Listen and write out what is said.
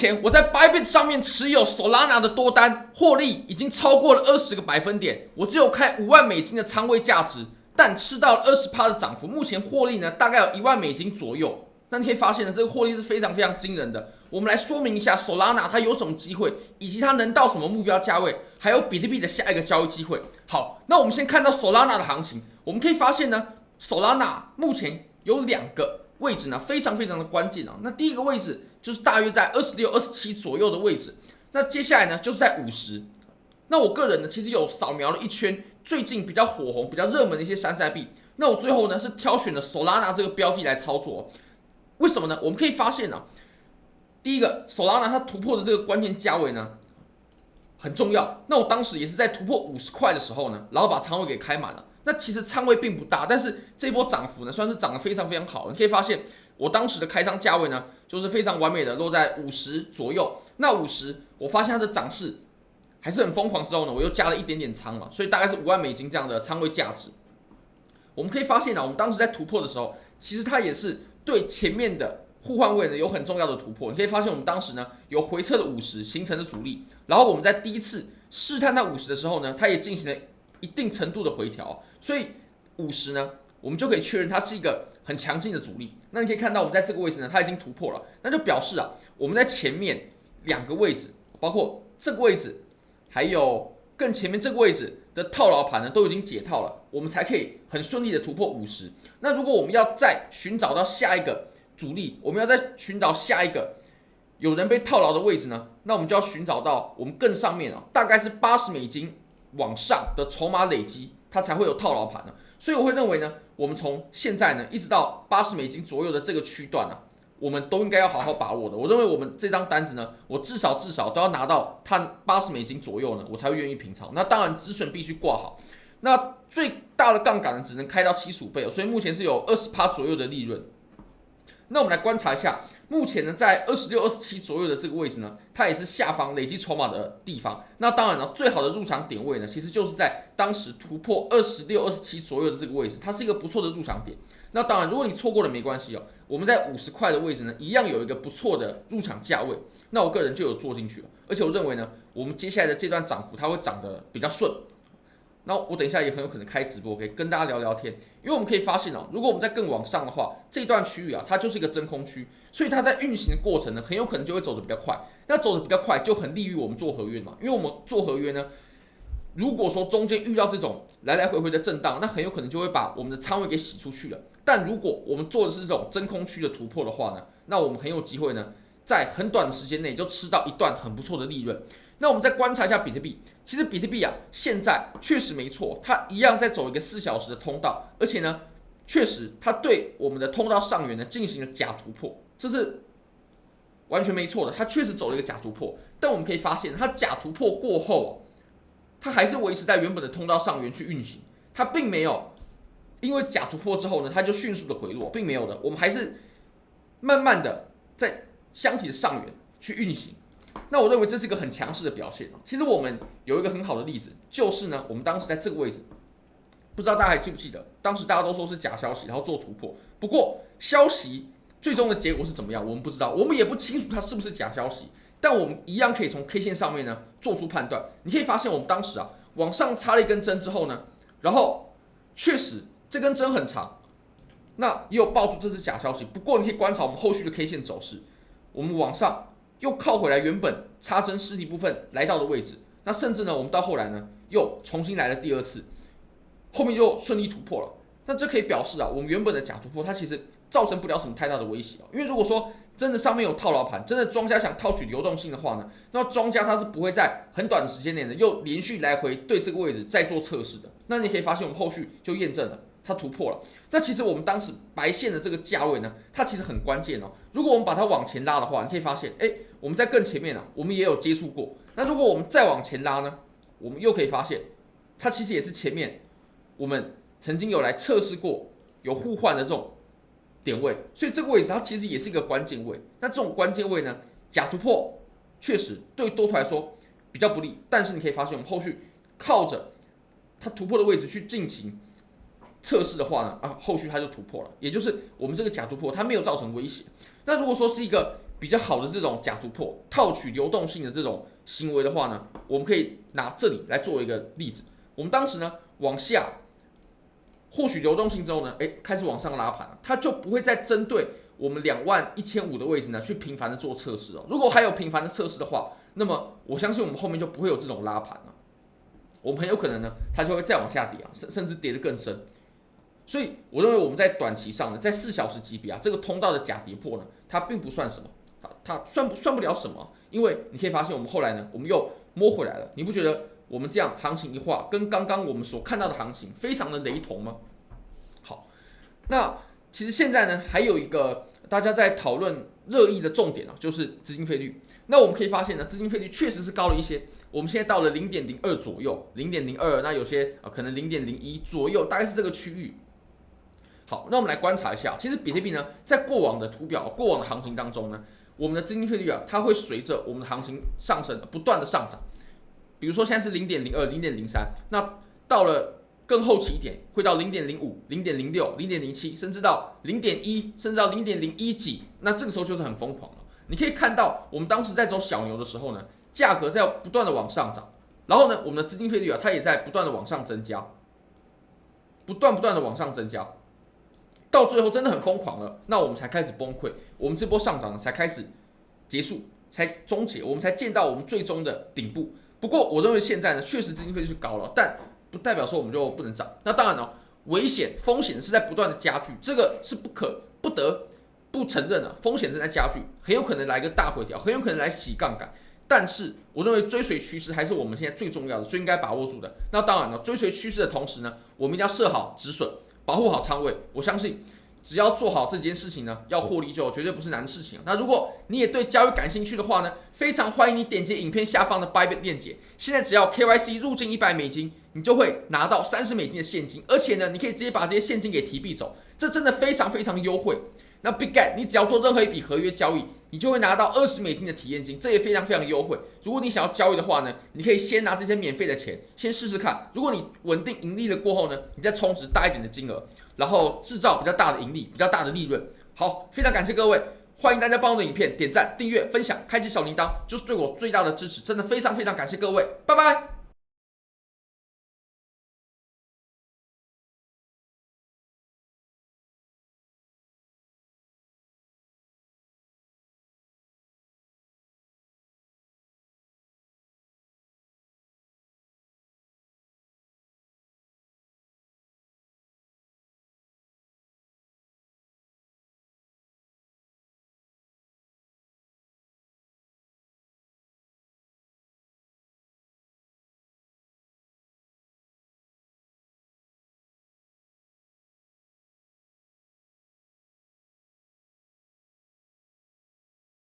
前我在 Bybit 上面持有 Solana 的多单，获利已经超过了20个百分点。我只有开5万美金的仓位价值，但吃到了20%的涨幅。目前获利呢，大概有1万美金左右。那你可以发现呢，这个获利是非常非常惊人的。我们来说明一下 Solana 它有什么机会，以及它能到什么目标价位，还有比特币的下一个交易机会。好，那我们先看到 Solana 的行情，我们可以发现呢 ，Solana 目前有2个位置呢，非常非常的关键啊。那第一个位置就是大约在26、27左右的位置，那接下来呢就是在50。那我个人呢，其实有扫描了一圈最近比较火红、比较热门的一些山寨币。那我最后呢是挑选了 Solana 这个标的来操作。为什么呢？我们可以发现啊，第一个 Solana 它突破的这个关键价位呢很重要。那我当时也是在突破50块的时候呢，然后把仓位给开满了。那其实仓位并不大，但是这波涨幅呢算是涨得非常非常好。你可以发现我当时的开仓价位呢就是非常完美的落在50左右。那50我发现它的涨势还是很疯狂，之后呢我又加了一点点仓嘛，所以大概是5万美金这样的仓位价值。我们可以发现啊，我们当时在突破的时候，其实它也是对前面的互换位呢有很重要的突破。你可以发现我们当时呢有回撤了50形成的阻力，然后我们在第一次试探到50的时候呢，它也进行了一定程度的回调，所以50呢，我们就可以确认它是一个很强劲的阻力。那你可以看到我们在这个位置呢，它已经突破了，那就表示啊，我们在前面2个位置，包括这个位置，还有更前面这个位置的套牢盘呢，都已经解套了，我们才可以很顺利的突破50。那如果我们要再寻找到下一个阻力，我们要再寻找下一个有人被套牢的位置呢，那我们就要寻找到我们更上面啊，大概是80美金往上的筹码累积，它才会有套牢盘呢。所以我会认为呢，我们从现在呢一直到80美金左右的这个区段啊，我们都应该要好好把握的。我认为我们这张单子呢，我至少都要拿到它80美金左右呢，我才会愿意平仓。那当然止损必须挂好。那最大的杠杆呢，只能开到75倍，所以目前是有20%左右的利润。那我们来观察一下，目前呢在26、27左右的这个位置呢，它也是下方累积筹码的地方。那当然了，最好的入场点位呢，其实就是在当时突破26、27左右的这个位置，它是一个不错的入场点。那当然，如果你错过了没关系哦，我们在50块的位置呢，一样有一个不错的入场价位。那我个人就有做进去了，而且我认为呢，我们接下来的这段涨幅它会涨得比较顺。那我等一下也很有可能开直播，可以跟大家聊聊天，因为我们可以发现哦，如果我们再更往上的话，这段区域啊，它就是一个真空区，所以它在运行的过程呢，很有可能就会走得比较快。那走得比较快，就很利于我们做合约嘛，因为我们做合约呢，如果说中间遇到这种来来回回的震荡，那很有可能就会把我们的仓位给洗出去了。但如果我们做的是这种真空区的突破的话呢，那我们很有机会呢，在很短的时间内就吃到一段很不错的利润。那我们再观察一下比特币，其实比特币啊，现在确实没错，它一样在走一个4小时的通道，而且呢，确实它对我们的通道上缘呢进行了假突破，这是完全没错的，它确实走了一个假突破。但我们可以发现，它假突破过后，它还是维持在原本的通道上缘去运行，它并没有因为假突破之后呢，它就迅速的回落，并没有的，我们还是慢慢的在箱体的上缘去运行。那我认为这是一个很强势的表现。其实我们有一个很好的例子，就是呢，我们当时在这个位置，不知道大家还记不记得，当时大家都说是假消息，然后做突破。不过消息最终的结果是怎么样，我们不知道，我们也不清楚它是不是假消息。但我们一样可以从 K 线上面呢做出判断。你可以发现，我们当时啊往上插了一根针之后呢，然后确实这根针很长，那也有爆出这是假消息。不过你可以观察我们后续的 K 线走势，我们往上又靠回来原本插针实体部分来到的位置，那甚至呢，我们到后来呢又重新来了第2次，后面又顺利突破了。那这可以表示啊，我们原本的假突破它其实造成不了什么太大的威胁。因为如果说真的上面有套牢盘，真的庄家想套取流动性的话呢，那庄家他是不会在很短的时间内呢又连续来回对这个位置再做测试的。那你可以发现我们后续就验证了它突破了。那其实我们当时白线的这个价位呢，它其实很关键哦。如果我们把它往前拉的话，你可以发现，我们在更前面啊，我们也有接触过。那如果我们再往前拉呢，我们又可以发现，它其实也是前面我们曾经有来测试过有互换的这种点位，所以这个位置它其实也是一个关键位。那这种关键位呢，假突破确实对多头来说比较不利，但是你可以发现，我们后续靠着它突破的位置去进行测试的话呢，后续它就突破了，也就是我们这个假突破它没有造成威胁。那如果说是一个比较好的这种假突破、套取流动性的这种行为的话呢，我们可以拿这里来做一个例子。我们当时呢往下获取流动性之后呢，开始往上拉盘了，它就不会再针对我们21500的位置呢去频繁的做测试哦。如果还有频繁的测试的话，那么我相信我们后面就不会有这种拉盘了。我们很有可能呢，它就会再往下跌啊，甚至跌得更深。所以我认为我们在短期上呢，在4小时级别啊，这个通道的假跌破呢，它并不算什么，它算不了什么，因为你可以发现我们后来呢，我们又摸回来了。你不觉得我们这样行情一画，跟刚刚我们所看到的行情非常的雷同吗？好，那其实现在呢，还有一个大家在讨论热议的重点啊，就是资金费率。那我们可以发现呢，资金费率确实是高了一些。我们现在到了 0.02 左右 ,0.02 那有些可能 0.01 左右，大概是这个区域。好，那我们来观察一下，其实比特币呢，在过往的图表、过往的行情当中呢，我们的资金费率啊，它会随着我们的行情上升不断的上涨。比如说现在是 0.02、0.03，那到了更后期一点，会到 0.05、0.06、0.07，甚至到 0.1， 甚至到 0.01 几，那这个时候就是很疯狂了。你可以看到，我们当时在走小牛的时候呢，价格在不断的往上涨，然后呢，我们的资金费率啊，它也在不断的往上增加，不断的往上增加。到最后真的很疯狂了，那我们才开始崩溃，我们这波上涨才开始结束，才终结，我们才见到我们最终的顶部。不过我认为现在呢，确实资金费率是高了，但不代表说我们就不能涨。那当然了，危险风险是在不断的加剧，这个是不得不承认的，风险正在加剧，很有可能来个大回调，很有可能来洗杠杆。但是我认为追随趋势还是我们现在最重要的，最应该把握住的。那当然了，追随趋势的同时呢，我们一定要设好止损，保护好仓位。我相信只要做好这件事情呢，要获利就绝对不是难事情。那如果你也对交易感兴趣的话呢，非常欢迎你点击影片下方的 Bybit 链接。现在只要 KYC 入境$100，你就会拿到$30的现金，而且呢，你可以直接把这些现金给提币走，这真的非常非常优惠。那 BitGet 你只要做任何一笔合约交易，你就会拿到$20的体验金，这也非常非常优惠。如果你想要交易的话呢，你可以先拿这些免费的钱先试试看，如果你稳定盈利了过后呢，你再充值大一点的金额，然后制造比较大的盈利，比较大的利润。好，非常感谢各位，欢迎大家帮我的影片点赞、订阅、分享、开启小铃铛，就是对我最大的支持，真的非常非常感谢各位，拜拜。